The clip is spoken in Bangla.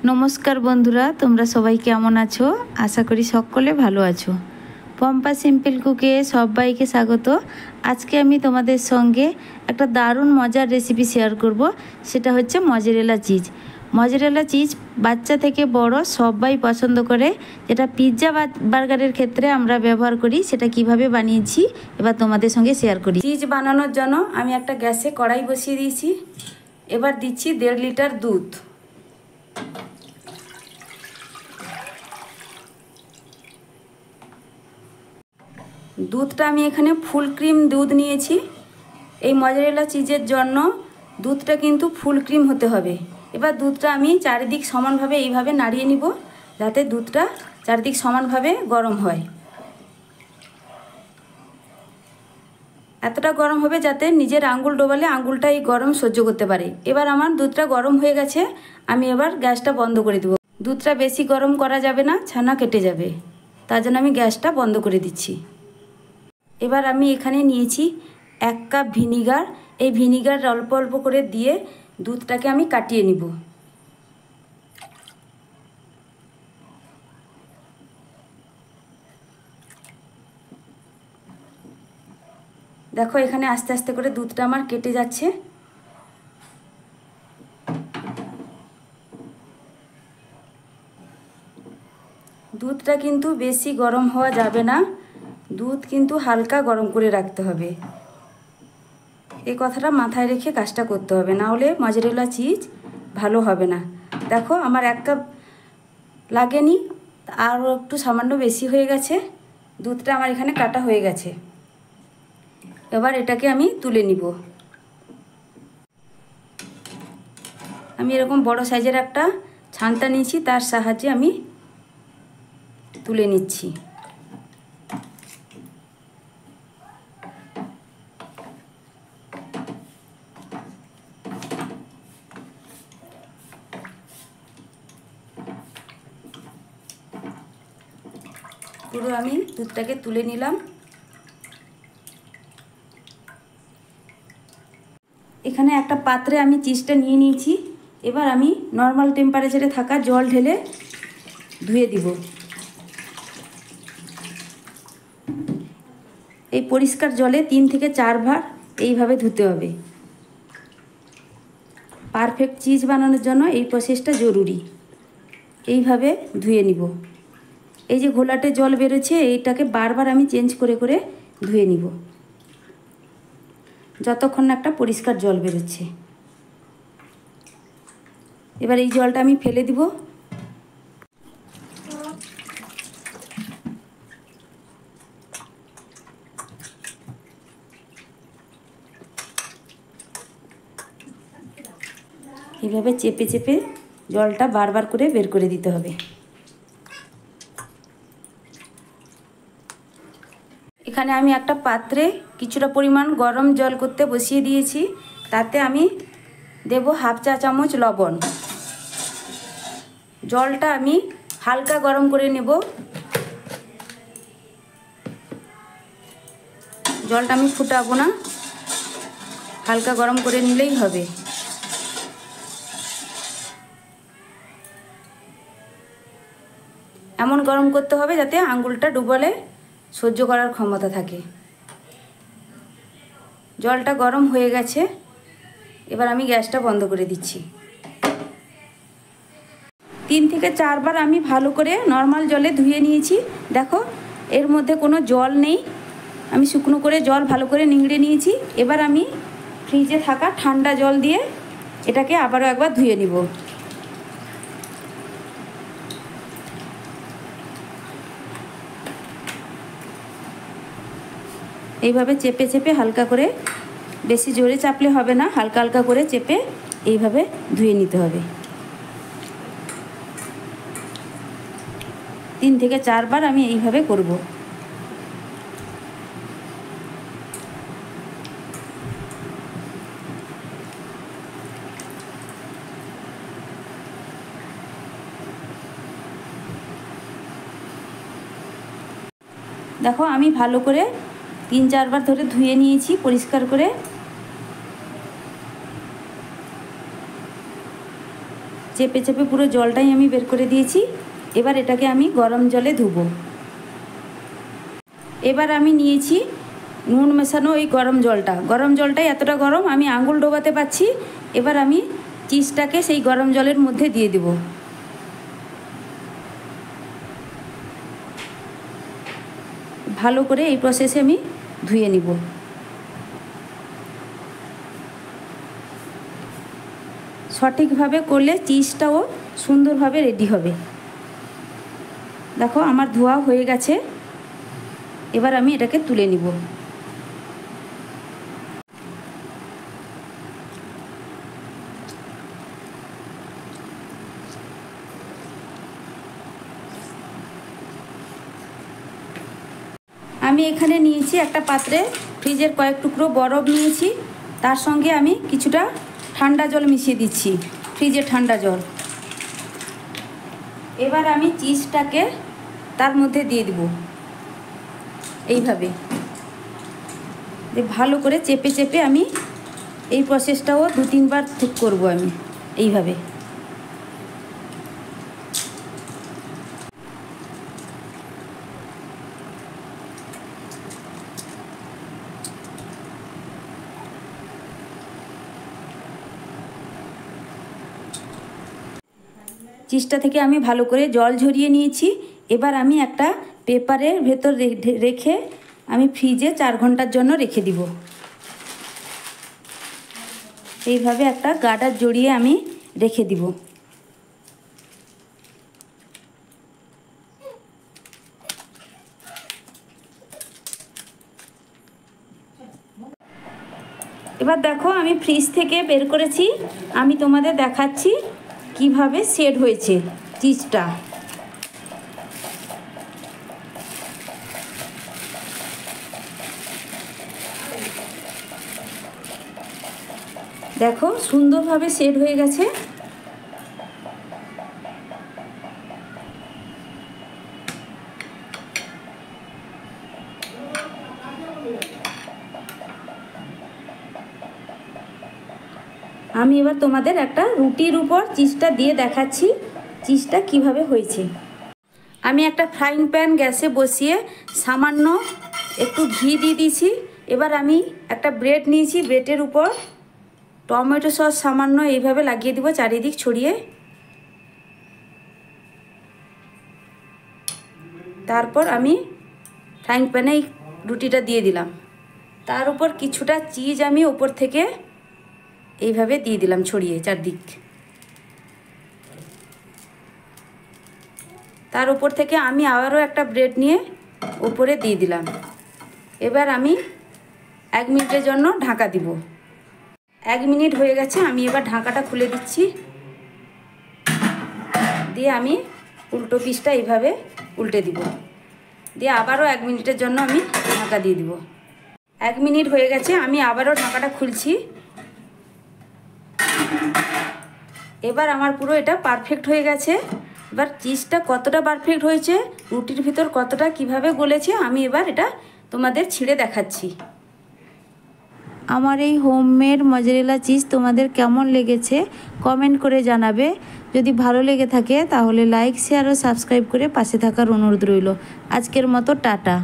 নমস্কার বন্ধুরা, তোমরা সবাই কেমন আছো? আশা করি সকলে ভালো আছো। পম্পা সিম্পল কুকে সবাইকে স্বাগত। আজকে আমি তোমাদের সঙ্গে একটা দারুণ মজার রেসিপি শেয়ার করব। সেটা হচ্ছে মজেরেলা চিজ। মজেরেলা চিজ বাচ্চা থেকে বড় সবাই পছন্দ করে, যেটা পিৎজা বা বার্গারের ক্ষেত্রে আমরা ব্যবহার করি। সেটা কিভাবে বানিয়েছি এবার তোমাদের সঙ্গে শেয়ার করি। চিজ বানানোর জন্য আমি একটা গ্যাসে কড়াই বসিয়ে দিয়েছি। এবার দিচ্ছি 1.5 লিটার দুধ। দুধটা আমি এখানে ফুল ক্রিম দুধ নিয়েছি। এই মজেরেলা চিজের জন্য দুধটা কিন্তু ফুল ক্রিম হতে হবে। এবার দুধটা আমি চারিদিক সমানভাবে এইভাবে নাড়িয়ে নিব, যাতে দুধটা চারিদিক সমানভাবে গরম হয়। এতটা গরম হবে যাতে নিজের আঙ্গুল ডোবালে আঙ্গুলটা এই গরম সহ্য করতে পারে। এবার আমার দুধটা গরম হয়ে গেছে, আমি এবার গ্যাসটা বন্ধ করে দেব। দুধটা বেশি গরম করা যাবে না, ছানা কেটে যাবে, তার জন্য আমি গ্যাসটা বন্ধ করে দিচ্ছি। এবার আমি এখানে নিয়েছি 1 কাপ ভিনিগার। এই ভিনিগার অল্প অল্প করে দিয়ে দুধটাকে আমি কাটিয়ে নিব। দেখো এখানে আস্তে আস্তে করে দুধটা আমার কেটে যাচ্ছে। দুধটা কিন্তু বেশি গরম হওয়া যাবে না, দুধ কিন্তু হালকা গরম করে রাখতে হবে। এই কথাটা মাথায় রেখে কাজটা করতে হবে, না হলে মজেরেলা চিজ ভালো হবে না। দেখো আমার 1 কাপ লাগেনি, আরও একটু সামান্য বেশি হয়ে গেছে। দুধটা আমার এখানে কাটা হয়ে গেছে। এবার এটাকে আমি তুলে নিব। আমি এরকম বড় সাইজের একটা ছানটা নিয়েছি, তার সাহায্যে আমি তুলে নিচ্ছি। পুরো আমি দুধটাকে তুলে নিলাম। এখানে একটা পাত্রে আমি চিজটা নিয়ে নিয়েছি। এবার আমি নর্মাল টেম্পারেচারে থাকা জল ঢেলে ধুয়ে দিব। এই পরিষ্কার জলে 3 থেকে 4 বার এইভাবে ধুতে হবে। পারফেক্ট চিজ বানানোর জন্য এই প্রসেসটা জরুরি। এইভাবে ধুয়ে নিব। এই যে ঘোলাটে জল বেরোচ্ছে, এইটাকে বারবার আমি চেঞ্জ করে করে ধুয়ে নিব, যতক্ষণ না একটা পরিষ্কার জল বেরোচ্ছে। এবার এই জলটা আমি ফেলে দিব। এইভাবে চেপে চেপে জলটা বারবার করে বের করে দিতে হবে। এখানে আমি একটা পাত্রে কিছুটা পরিমাণ গরম জল করতে বসিয়ে দিয়েছি। তাতে আমি দেব 1/2 চা চামচ লবণ। জলটা আমি হালকা গরম করে নেব। জলটা আমি ফুটাবো না, হালকা গরম করে নিলেই হবে। এমন গরম করতে হবে যাতে আঙ্গুলটা ডুবালে সহ্য করার ক্ষমতা থাকে। জলটা গরম হয়ে গেছে, এবার আমি গ্যাসটা বন্ধ করে দিচ্ছি। 3 থেকে 4 বার আমি ভালো করে নর্মাল জলে ধুয়ে নিয়েছি। দেখো এর মধ্যে কোনো জল নেই। আমি শুকনো করে জল ভালো করে নিংড়ে নিয়েছি। এবার আমি ফ্রিজে থাকা ঠান্ডা জল দিয়ে এটাকে আবারও একবার ধুয়ে নিব। এইভাবে চেপে চেপে হালকা করে, বেশি জোরে চাপলে হবে না, হালকা হালকা করে চেপে এইভাবে ধুয়ে নিতে হবে। 3 থেকে 4 বার আমি এইভাবে করব। দেখো আমি ভালো করে 3-4 বার ধরে ধুয়ে নিয়েছি পরিষ্কার করে। চেপে চেপে পুরো জলটাই আমি বের করে দিয়েছি। এবার এটাকে আমি গরম জলে ধুবো। এবার আমি নিয়েছি নুন মেশানো এই গরম জলটাই এতটা গরম আমি আঙুল ডোবাতে পারছি। এবার আমি চিজটাকে সেই গরম জলের মধ্যে দিয়ে দেব। ভালো করে এই প্রসেসে আমি ধুয়ে নিব। সঠিকভাবে করলে চিজটাও সুন্দরভাবে রেডি হবে। দেখো আমার ধোয়া হয়ে গেছে। এবার আমি এটাকে তুলে নিব। আমি এখানে নিয়েছি একটা পাত্রে ফ্রিজের কয়েক টুকরো বরফ নিয়েছি, তার সঙ্গে আমি কিছুটা ঠান্ডা জল মিশিয়ে দিচ্ছি, ফ্রিজের ঠান্ডা জল। এবার আমি চিজটাকে তার মধ্যে দিয়ে দেব। এইভাবে ভালো করে চেপে চেপে আমি এই প্রসেসটাও 2-3 বার ঠিক করব আমি এইভাবে। চিজটা থেকে আমি ভালো করে জল ঝরিয়ে নিয়েছি। এবার আমি একটা পেপারের ভেতর রেখে আমি ফ্রিজে 4 ঘন্টার জন্য রেখে দিব। এইভাবে একটা গার্ডার জড়িয়ে আমি রেখে দিব। এবার দেখো আমি ফ্রিজ থেকে বের করেছি, আমি তোমাদের দেখাচ্ছি কিভাবে সেট হয়েছে চিজটা। দেখো সুন্দরভাবে সেট হয়ে গেছে। আমি এবার তোমাদের একটা রুটির উপর চিজটা দিয়ে দেখাচ্ছি চিজটা কিভাবে হয়েছে। আমি একটা ফ্রাইং প্যান গ্যাসে বসিয়ে সামান্য একটু ঘি দিয়ে দিয়েছি। এবার আমি একটা ব্রেড নিয়েছি, ব্রেডের উপর টমেটো সস সামান্য এইভাবে লাগিয়ে দিব চারিদিক ছড়িয়ে। তারপর আমি ফ্রাইং প্যানে এই রুটিটা দিয়ে দিলাম। তার উপর কিছুটা চিজ আমি উপর থেকে এইভাবে দিয়ে দিলাম ছড়িয়ে চারদিক। তার উপর থেকে আমি আবারও একটা ব্রেড নিয়ে উপরে দিয়ে দিলাম। এবার আমি 1 মিনিটের জন্য ঢাকা দিব। 1 মিনিট হয়ে গেছে, আমি এবার ঢাকাটা খুলে দিচ্ছি। দিয়ে আমি উল্টো পিসটা এইভাবে উল্টে দিব। দিয়ে আবারও 1 মিনিটের জন্য আমি ঢাকা দিয়ে দিব। 1 মিনিট হয়ে গেছে, আমি আবারও ঢাকাটা খুলছি। এবার আমার পুরো এটা পারফেক্ট হয়ে গেছে। এবার চিজটা কতটা পারফেক্ট হয়েছে, রুটির ভিতর কতটা কিভাবে গলেছে, আমি এবার এটা তোমাদের ছিঁড়ে দেখাচ্ছি। আমার এই হোমমেড মজরেলা চিজ তোমাদের কেমন লেগেছে কমেন্ট করে জানাবে। যদি ভালো লেগে থাকে তাহলে লাইক, শেয়ার ও সাবস্ক্রাইব করে পাশে থাকার অনুরোধ রইল। আজকের মতো টাটা।